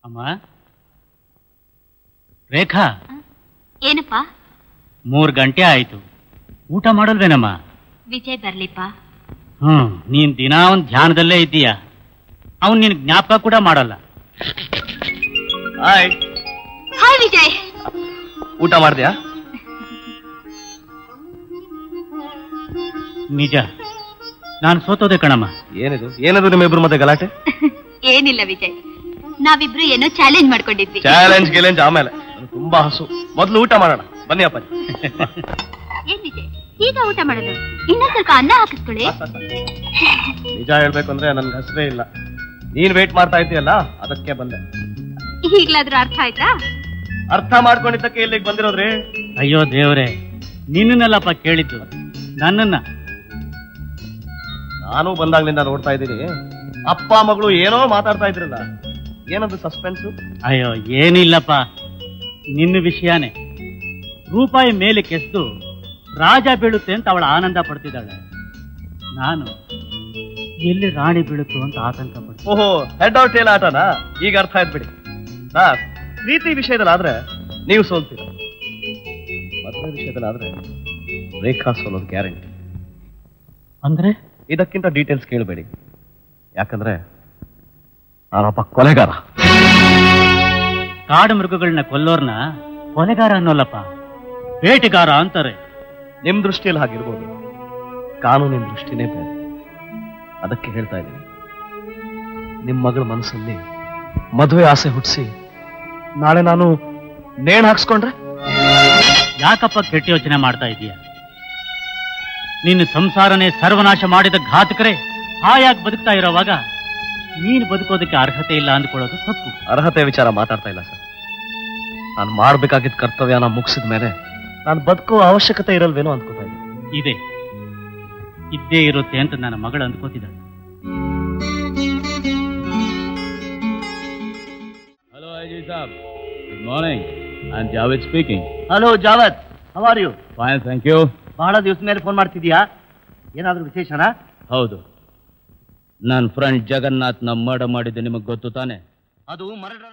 ಅಮ್ಮ ರೇಖಾ, ಏನಪ್ಪ? 3 ಗಂಟೆ ಆಯ್ತು, ಊಟ ಮಾಡಲ್ವೇನಮ್ಮ? ವಿಜಯ್ ಬರ್ಲಿಪ್ಪ. ನೀನ್ ದಿನಾ ಒಂದ್ ಧ್ಯಾನದಲ್ಲೇ ಇದ್ದೀಯ, ಅವನ್ ನಿನ್ ಜ್ಞಾಪಕ ಕೂಡ ಮಾಡಲ್ಲ. ಹಾಯ್ ಹಾಯ್ ವಿಜಯ್, ಊಟ ಮಾಡ್ದ್ಯಾ? ನಿಜ, ನಾನು ಸೋತೋದೆ ಕಣಮ್ಮ. ಏನದು ನಿಮ್ಮಿಬ್ರು ಮತ್ತೆ ಗಲಾಟೆ? ಏನಿಲ್ಲ ವಿಜಯ್, ನಾವಿಬ್ರು ಏನೋ ಚಾಲೆಂಜ್ ಮಾಡ್ಕೊಂಡಿದ್ವಿ. ಚಾಲೆಂಜ್ ಆಮೇಲೆ, ತುಂಬಾ ಹಸು, ಮೊದ್ಲು ಊಟ ಮಾಡೋಣ ಬನ್ನಿ ಅಪ್ಪಾಜಿ. ಏನ್ ವಿಜಯ್ ಈಗ ಊಟ ಮಾಡೋದು? ಇನ್ನೊಂದ್ ಸ್ವಲ್ಪ ಅನ್ನ ಹಾಕಿಸ್ಕೊಳ್ಳಿ. ನಿಜ ಹೇಳ್ಬೇಕು ಅಂದ್ರೆ ನನ್ಗೆ ಹಸ್ವೇ ಇಲ್ಲ, ನೀನ್ ವೇಟ್ ಮಾಡ್ತಾ ಇದ್ದೀಯಲ್ಲ ಅದಕ್ಕೆ ಬಂದೆ. ಈಗ್ಲಾದ್ರೂ ಅರ್ಥ ಆಯ್ತಾ? ಅರ್ಥ ಮಾಡ್ಕೊಂಡಿದ್ದಕ್ಕೆ ಇಲ್ಲಿಗೆ ಬಂದಿರೋದ್ರಿ. ಅಯ್ಯೋ ದೇವ್ರೆ, ನಿನ್ನಲ್ಲಪ್ಪ ಕೇಳಿದ್ದು, ನನ್ನನ್ನ. ನಾನು ಬಂದಾಗ್ಲಿಂದ ನೋಡ್ತಾ ಇದ್ದೀನಿ, ಅಪ್ಪ ಮಗಳು ಏನೋ ಮಾತಾಡ್ತಾ ಇದ್ರಲ್ಲ, ಏನದು ಸಸ್ಪೆನ್ಸು? ಅಯ್ಯೋ ಏನಿಲ್ಲಪ್ಪ, ನಿನ್ನ ವಿಷಯನೇ. ರೂಪಾಯಿ ಮೇಲೆ ಕೆಸ್ದು ರಾಜ ಬೀಳುತ್ತೆ ಅಂತ ಅವಳ ಆನಂದ ಪಡ್ತಿದ್ದಾಳೆ, ನಾನು ಎಲ್ಲಿ ರಾಣಿ ಬೀಳುತ್ತು ಅಂತ ಆತಂಕ ಪಡ್ತೀನಿ. ಓಹೋ, ಹೆಡ್ ಔಟ್ ಏನ್ ಆಟನಾ? ಈಗ ಅರ್ಥ ಆಯ್ತು ಬಿಡಿ. ಸರ್, ಪ್ರೀತಿ ವಿಷಯದಲ್ಲಾದ್ರೆ ನೀವು ಸೋಲ್ತೀರ, ಮದುವೆ ವಿಷಯದಲ್ಲಾದ್ರೆ ರೇಖಾ ಸೋಲೋದು ಗ್ಯಾರಂಟಿ. ಅಂದ್ರೆ ಇದಕ್ಕಿಂತ ಡೀಟೇಲ್ಸ್ ಕೇಳಬೇಡಿ, ಯಾಕಂದ್ರೆ ನಾನೊಬ್ಬ ಕೊಲೆಗಾರ. ಕಾಡು ಮೃಗಗಳನ್ನ ಕೊಲ್ಲೋರ್ನ ಕೊಲೆಗಾರ ಅನ್ನೋಲ್ಲಪ್ಪ, ಬೇಟೆಗಾರ ಅಂತಾರೆ. ನಿಮ್ ದೃಷ್ಟಿಯಲ್ಲಿ ಹಾಗಿರ್ಬೋದು, ಕಾನೂನಿನ ದೃಷ್ಟಿನೇ ಬೇರೆ. ಅದಕ್ಕೆ ಹೇಳ್ತಾ ಇದ್ದೀನಿ, ನಿಮ್ ಮಗಳ ಮನಸ್ಸಲ್ಲಿ ಮದುವೆ ಆಸೆ ಹುಟ್ಟಿಸಿ ನಾಳೆ ನಾನು ನೇಣು ಹಾಕ್ಸ್ಕೊಂಡ್ರೆ? ಯಾಕಪ್ಪ ಕೆಟ್ಟ ಯೋಚನೆ ಮಾಡ್ತಾ ಇದೀಯ? ನಿನ್ನ ಸಂಸಾರನೇ ಸರ್ವನಾಶ ಮಾಡಿದ ಘಾತಕರೇ ಹಾಯಾಗಿ ಬದುಕ್ತಾ ಇರೋವಾಗ ನೀನು ಬದುಕೋದಕ್ಕೆ ಅರ್ಹತೆ ಇಲ್ಲ ಅಂದ್ಕೊಳ್ಳೋದು ತಪ್ಪು. ಅರ್ಹತೆ ವಿಚಾರ ಮಾತಾಡ್ತಾ ಇಲ್ಲ ಸರ್, ನಾನು ಮಾಡ್ಬೇಕಾಗಿದ್ದ ಕರ್ತವ್ಯನ ಮುಗಿಸಿದ ಮೇಲೆ ನಾನು ಬದುಕೋ ಅವಶ್ಯಕತೆ ಇರಲ್ವೇನೋ ಅಂದ್ಕೋತಾ ಇದ್ದೀನಿ. ಇದ್ದೇ ಇರುತ್ತೆ ಅಂತ ನನ್ನ ಮಗಳು ಅಂದ್ಕೋತಿದ್ದಾಳೆ. Hello Ajay saab, good morning. I am Javed speaking. Hello Javed, how are you? Fine, thank you. ಬಹಳ ದಿವಸ ಮೇಲೆ ಫೋನ್ ಮಾಡ್ತಿದ್ಯಾ, ಏನಾದ್ರೂ ವಿಶೇಷನಾ? ಹೌದು, ನನ್ನ ಫ್ರೆಂಡ್ ಜಗನ್ನಾಥ್ನ ಮರ್ಡರ್ ಮಾಡಿದ್ದು ನಿಮಗೆ ಗೊತ್ತು ತಾನೆ? ಅದು ಮರ್ಡರ್